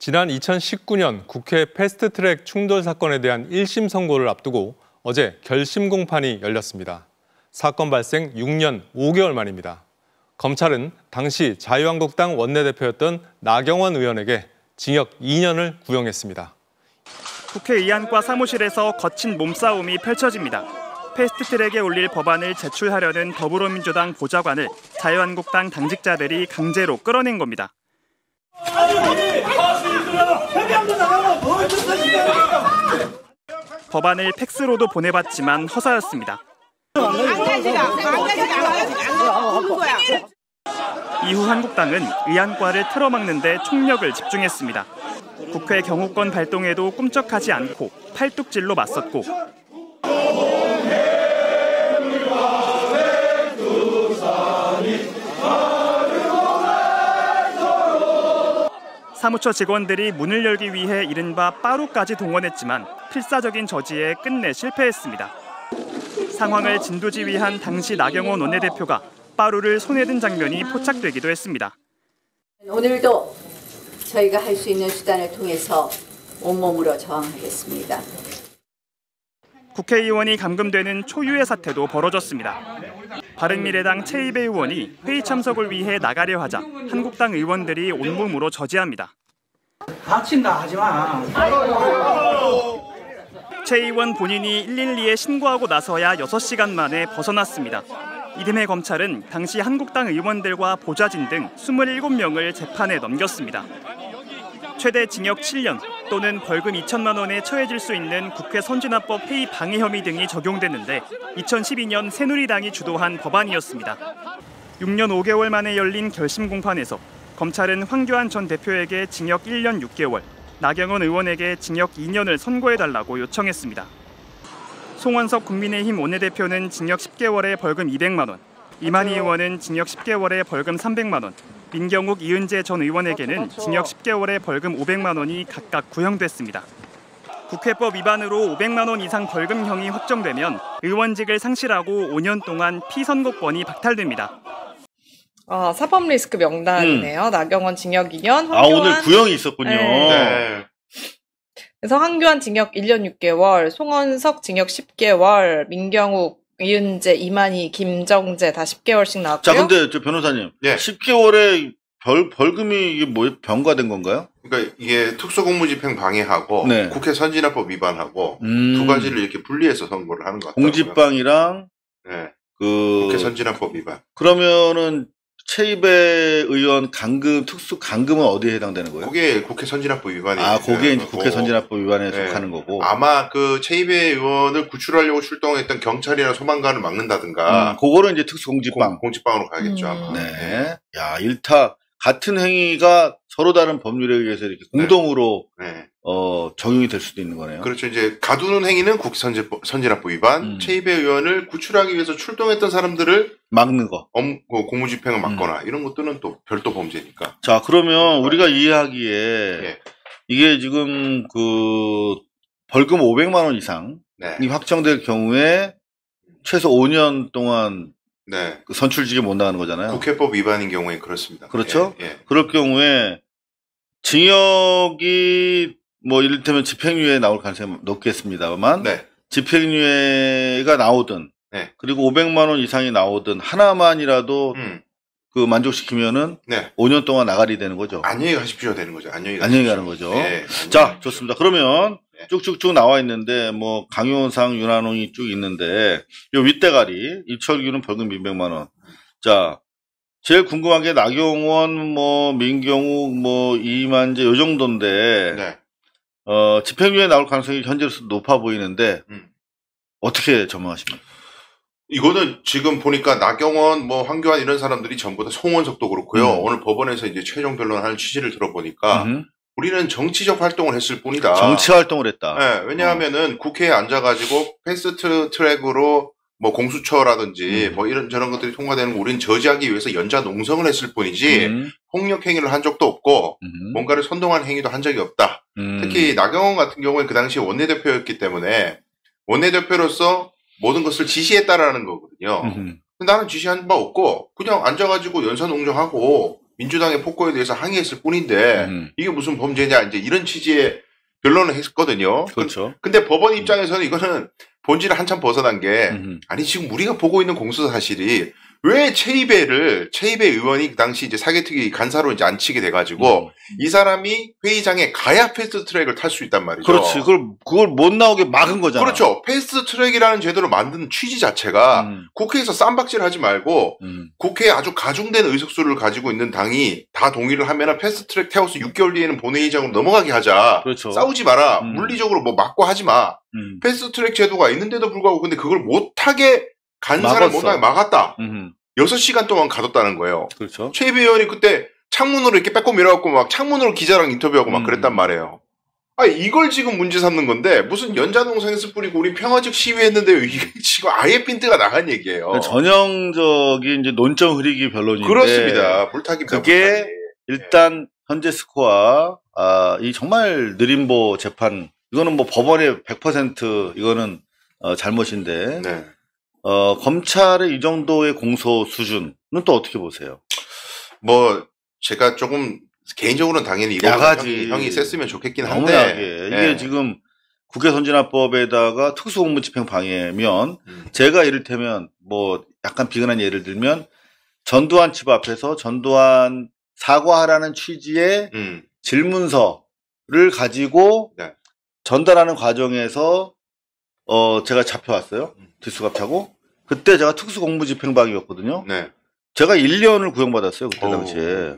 지난 2019년 국회 패스트트랙 충돌 사건에 대한 1심 선고를 앞두고 어제 결심 공판이 열렸습니다. 사건 발생 6년 5개월 만입니다. 검찰은 당시 자유한국당 원내대표였던 나경원 의원에게 징역 2년을 구형했습니다. 국회의안과 사무실에서 거친 몸싸움이 펼쳐집니다. 패스트트랙에 올릴 법안을 제출하려는 더불어민주당 보좌관을 자유한국당 당직자들이 강제로 끌어낸 겁니다. 법안을 팩스로도 보내봤지만 허사였습니다. 이후 한국당은 의안과를 틀어막는 데 총력을 집중했습니다. 국회 경호권 발동에도 꿈쩍하지 않고 팔뚝질로 맞섰고 사무처 직원들이 문을 열기 위해 이른바 빠루까지 동원했지만 필사적인 저지에 끝내 실패했습니다. 상황을 진두지휘한 당시 나경원 원내대표가 빠루를 손에 든 장면이 포착되기도 했습니다. 오늘도 저희가 할 수 있는 수단을 통해서 온몸으로 저항하겠습니다. 국회의원이 감금되는 초유의 사태도 벌어졌습니다. 바른미래당 최이배 의원이 회의 참석을 위해 나가려 하자 한국당 의원들이 온몸으로 저지합니다. 다친다 하지 마. 최 의원 본인이 112에 신고하고 나서야 6시간 만에 벗어났습니다. 이듬해 검찰은 당시 한국당 의원들과 보좌진 등 27명을 재판에 넘겼습니다. 최대 징역 7년 또는 벌금 2천만 원에 처해질 수 있는 국회 선진화법 회의 방해 혐의 등이 적용됐는데 2012년 새누리당이 주도한 법안이었습니다. 6년 5개월 만에 열린 결심 공판에서 검찰은 황교안 전 대표에게 징역 1년 6개월, 나경원 의원에게 징역 2년을 선고해달라고 요청했습니다. 송원석 국민의힘 원내대표는 징역 10개월에 벌금 200만 원, 이만희 의원은 징역 10개월에 벌금 300만 원, 민경욱, 이은재 전 의원에게는 징역 10개월에 벌금 500만 원이 각각 구형됐습니다. 국회법 위반으로 500만 원 이상 벌금형이 확정되면 의원직을 상실하고 5년 동안 피선거권이 박탈됩니다. 사법 리스크 명단이네요. 나경원 징역 2년, 황교안... 오늘 구형이 있었군요. 네. 그래서 황교안 징역 1년 6개월, 송원석 징역 10개월, 민경욱, 이은재, 이만희, 김정재 다 10개월씩 나왔고요. 자, 근데 저 변호사님, 네. 10개월에 벌금이 이게 뭐 병과된 건가요? 그러니까 이게 특수공무집행 방해하고 네. 국회 선진화법 위반하고 두 가지를 이렇게 분리해서 선고를 하는 것 같아요. 공직방이랑 네. 국회 선진화법 위반. 그러면은 최이배 의원 특수 감금은 어디에 해당되는 거예요? 그게 국회 선진화법 위반이에요. 그게 국회 선진화법 위반에 네. 속하는 거고. 아마 그 최이배 의원을 구출하려고 출동했던 경찰이나 소방관을 막는다든가. 그거는 이제 특수 공직방. 공직방으로 가겠죠, 아마. 네. 야, 일타 같은 행위가 서로 다른 법률에 의해서 이렇게 공동으로 적용이 될 수도 있는 거네요. 그렇죠. 이제 가두는 행위는 국회 선진화법 위반, 최이배 의원을 구출하기 위해서 출동했던 사람들을 막는 거. 공무집행을 막거나 이런 것들은 또 별도 범죄니까. 자, 그러면 우리가 이해하기에 이게 지금 그 벌금 500만 원 이상이 확정될 경우에 최소 5년 동안 그 선출직에 못 나가는 거잖아요. 국회법 위반인 경우에 그렇습니다. 그렇죠? 그럴 경우에 징역이 뭐 이를테면 집행유예 나올 가능성이 높겠습니다만 집행유예가 나오든 그리고 500만 원 이상이 나오든 하나만이라도 그 만족시키면은 5년 동안 나가리 되는 거죠. 안녕히 가십시오 되는 거죠. 안녕히 가는 거죠. 자, 좋습니다. 그러면 쭉쭉쭉 나와 있는데 뭐 강효상, 윤한홍이 쭉 있는데 요 윗대가리 이철규는 벌금 200만 원. 자, 제일 궁금한 게 나경원, 뭐 민경욱, 뭐 이만재 요 정도인데 집행유예 나올 가능성이 현재로서 높아 보이는데 어떻게 전망하십니까? 이거는 지금 보니까 나경원, 뭐 황교안 이런 사람들이 전부 다 송원석도 그렇고요. 오늘 법원에서 이제 최종 변론하는 취지를 들어보니까 우리는 정치적 활동을 했을 뿐이다. 정치 활동을 했다. 네, 왜냐하면은 국회에 앉아가지고 패스트 트랙으로 뭐 공수처라든지 뭐 이런 저런 것들이 통과되는 거 우리는 저지하기 위해서 연자 농성을 했을 뿐이지 폭력 행위를 한 적도 없고 뭔가를 선동한 행위도 한 적이 없다. 특히 나경원 같은 경우에 그 당시에 원내대표였기 때문에 원내대표로서 모든 것을 지시했다라는 거거든요. 나는 지시한 바 없고 그냥 앉아가지고 연사 농정하고 민주당의 폭거에 대해서 항의했을 뿐인데 이게 무슨 범죄냐 이제 이런 취지의 변론을 했거든요. 그렇죠. 근데 법원 입장에서는 이거는 본질을 한참 벗어난 게 아니 지금 우리가 보고 있는 공수 사실이 왜 최이배 의원이 그 당시 이제 사개특위 간사로 이제 앉히게 돼가지고 이 사람이 회의장에 가야 패스트 트랙을 탈 수 있단 말이죠. 그렇지. 그걸 못 나오게 막은 거잖아. 그렇죠. 패스트 트랙이라는 제도를 만든 취지 자체가 국회에서 쌈박질하지 말고 국회에 아주 가중된 의석수를 가지고 있는 당이 다 동의를 하면은 패스트 트랙 태워서 6개월 뒤에는 본회의장으로 넘어가게 하자. 그렇죠. 싸우지 마라. 물리적으로 뭐 막고 하지 마. 패스트 트랙 제도가 있는데도 불구하고 근데 그걸 못하게 간사를 못하게 막았다. 6시간 동안 가뒀다는 거예요. 그렇죠. 최이배 의원이 그때 창문으로 이렇게 빼꼼 밀어갖고 막 창문으로 기자랑 인터뷰하고 막 그랬단 말이에요. 아 이걸 지금 문제 삼는 건데 무슨 연자동성에서 뿌리고 우리 평화적 시위했는데요. 이게 지금 아예 핀트가 나간 얘기예요. 전형적인 이제 논점 흐리기 변론인데 그렇습니다. 불타기 그게 일단 현재 스코어 이 정말 느림보 재판 이거는 뭐 법원의 100% 이거는 잘못인데 네. 검찰의 이 정도의 공소 수준은 또 어떻게 보세요? 뭐 제가 조금 개인적으로는 당연히 이거 야가지. 형이 셌으면 좋겠긴 너무 한데 야하게. 이게 지금 국회 선진화법에다가 특수공무집행 방해면 제가 이를테면 뭐 약간 비근한 예를 들면 전두환 집 앞에서 전두환 사과하라는 취지의 질문서를 가지고 네. 전달하는 과정에서 제가 잡혀왔어요. 뒷수갑 차고. 그때 제가 특수공무집행방해였거든요. 네. 제가 1년을 구형받았어요. 그때 당시에.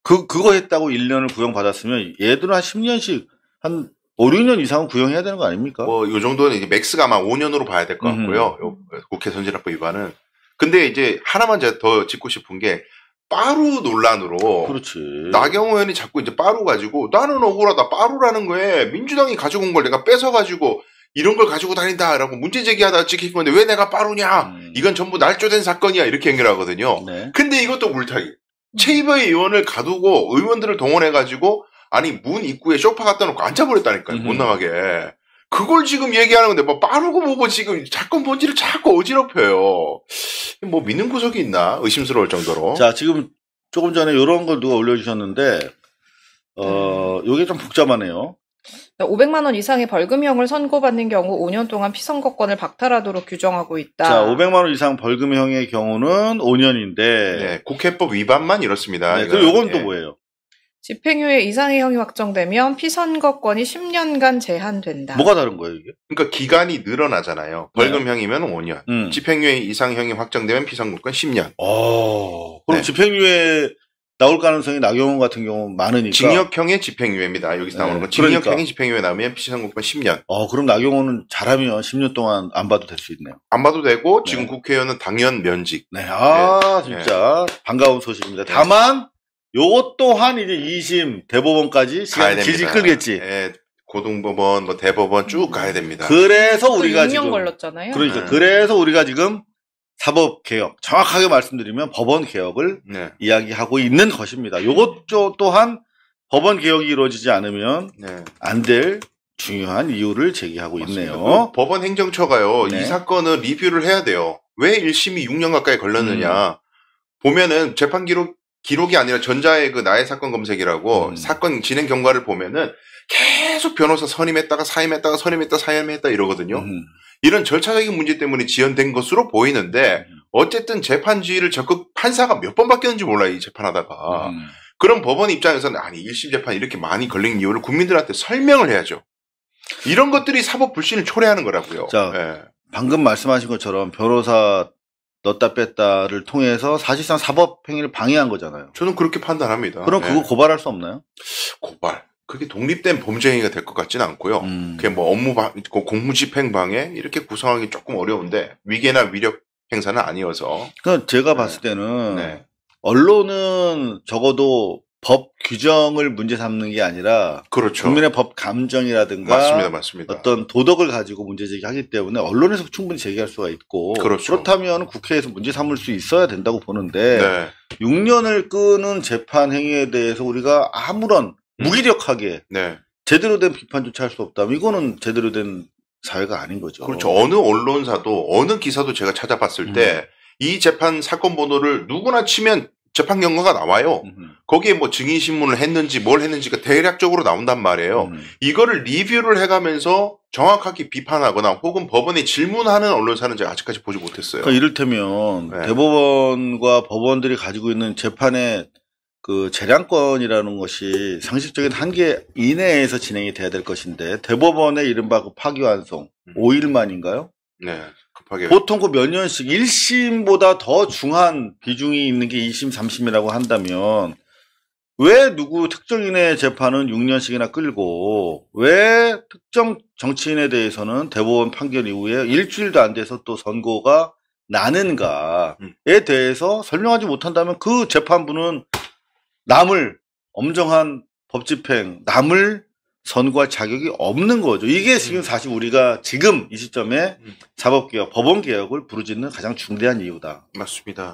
그거 했다고 1년을 구형받았으면 얘들은 한 10년씩 한 5, 6년 이상은 구형해야 되는 거 아닙니까? 뭐 요 정도는 이제 맥스가 아마 5년으로 봐야 될 것 같고요. 요 국회 선진화법 위반은. 근데 이제 하나만 제가 더 짚고 싶은 게 빠루 논란으로 그렇지. 나경원 의원이 자꾸 이제 빠루 가지고 나는 억울하다. 빠루라는 거에 민주당이 가지고 온 걸 내가 뺏어 가지고 이런 걸 가지고 다닌다라고 문제 제기하다가 찍히는데 왜 내가 빠루냐? 이건 전부 날조된 사건이야. 이렇게 연결하거든요. 네. 근데 이것도 물타기. 최이배 의원을 가두고 의원들을 동원해가지고 아니 문 입구에 소파 갖다 놓고 앉아버렸다니까요. 못 나가게. 그걸 지금 얘기하는 건데 뭐 빠르고 뭐고 지금 사건 본질을 자꾸 어지럽혀요. 뭐 믿는 구석이 있나 의심스러울 정도로. 자, 지금 조금 전에 이런 걸 누가 올려주셨는데 요게 좀 복잡하네요. 500만 원 이상의 벌금형을 선고받는 경우 5년 동안 피선거권을 박탈하도록 규정하고 있다. 자, 500만 원 이상 벌금형의 경우는 5년인데. 네, 국회법 위반만 이렇습니다. 네, 그리고 요건 또 뭐예요? 집행유예 이상의 형이 확정되면 피선거권이 10년간 제한된다. 뭐가 다른 거예요, 이게? 그러니까 기간이 늘어나잖아요. 벌금형이면 5년. 집행유예 이상형이 확정되면 피선거권 10년. 그럼 네. 집행유예 나올 가능성이 나경원 같은 경우 많으니까. 징역형의 집행유예입니다. 여기서 나오는 건 징역형의 그러니까. 집행유예 나오면 피선거권 10년. 그럼 나경원은 잘하면 10년 동안 안 봐도 될 수 있네요. 안 봐도 되고 지금 네. 국회의원은 당연 면직. 네, 네. 진짜 반가운 소식입니다. 다만 요것 또한 이제 2심 대법원까지 가야 시간 질질 됩니다. 끌겠지. 네, 고등법원, 뭐 대법원 쭉 가야 됩니다. 그래서 우리가 6년 지금 걸렸잖아요. 그러니까 네. 그래서 우리가 지금 사법 개혁, 정확하게 말씀드리면 법원 개혁을 네, 이야기하고 있는 것입니다. 요것 또한 법원 개혁이 이루어지지 않으면 네. 안 될 중요한 이유를 제기하고 있네요. 그 법원 행정처가요. 네. 이 사건을 리뷰를 해야 돼요. 왜 1심이 6년 가까이 걸렸느냐. 보면은 재판 기록이 아니라 전자의 그 나의 사건 검색이라고 사건 진행 경과를 보면은 계속 변호사 선임했다가 사임했다가 선임했다 사임했다 이러거든요. 이런 절차적인 문제 때문에 지연된 것으로 보이는데 어쨌든 재판 지휘를 적극 판사가 몇 번 바뀌었는지 몰라요. 이 재판하다가. 그럼 법원 입장에서는 아니 1심 재판 이렇게 많이 걸린 이유를 국민들한테 설명을 해야죠. 이런 것들이 사법 불신을 초래하는 거라고요. 자, 예. 방금 말씀하신 것처럼 변호사 넣었다 뺐다를 통해서 사실상 사법 행위를 방해한 거잖아요. 저는 그렇게 판단합니다. 그럼 그거 고발할 수 없나요? 고발. 그게 독립된 범죄 행위가 될 것 같지는 않고요. 그게 뭐 공무집행방해 이렇게 구성하기 조금 어려운데 위계나 위력 행사는 아니어서. 그러니까 제가 봤을 때는 네. 언론은 적어도 법 규정을 문제 삼는 게 아니라 그렇죠. 국민의 법 감정이라든가 맞습니다. 어떤 도덕을 가지고 문제 제기하기 때문에 언론에서 충분히 제기할 수가 있고 그렇죠. 그렇다면 국회에서 문제 삼을 수 있어야 된다고 보는데 네. 6년을 끄는 재판 행위에 대해서 우리가 아무런 무기력하게 네. 제대로 된 비판조차 할 수 없다면 이거는 제대로 된 사회가 아닌 거죠. 그렇죠. 어느 언론사도 어느 기사도 제가 찾아봤을 때 이 재판 사건 번호를 누구나 치면 재판 경과가 나와요. 거기에 뭐 증인 신문을 했는지 뭘 했는지가 대략적으로 나온단 말이에요. 이거를 리뷰를 해가면서 정확하게 비판하거나 혹은 법원에 질문하는 언론사는 제가 아직까지 보지 못했어요. 그러니까 이를테면 네. 대법원과 법원들이 가지고 있는 재판의 그 재량권이라는 것이 상식적인 한계 이내에서 진행이 돼야 될 것인데 대법원의 이른바 그 파기환송 5일 만인가요? 네, 급하게. 보통 그 몇 년씩 1심보다 더 중한 비중이 있는 게 2심, 3심이라고 한다면 왜 누구 특정인의 재판은 6년씩이나 끌고 왜 특정 정치인에 대해서는 대법원 판결 이후에 일주일도 안 돼서 또 선고가 나는가에 대해서 설명하지 못한다면 그 재판부는 남을 엄정한 법 집행, 남을 선고할 자격이 없는 거죠. 이게 지금 사실 우리가 지금 이 시점에 사법개혁, 법원개혁을 부르짖는 가장 중대한 이유다. 맞습니다.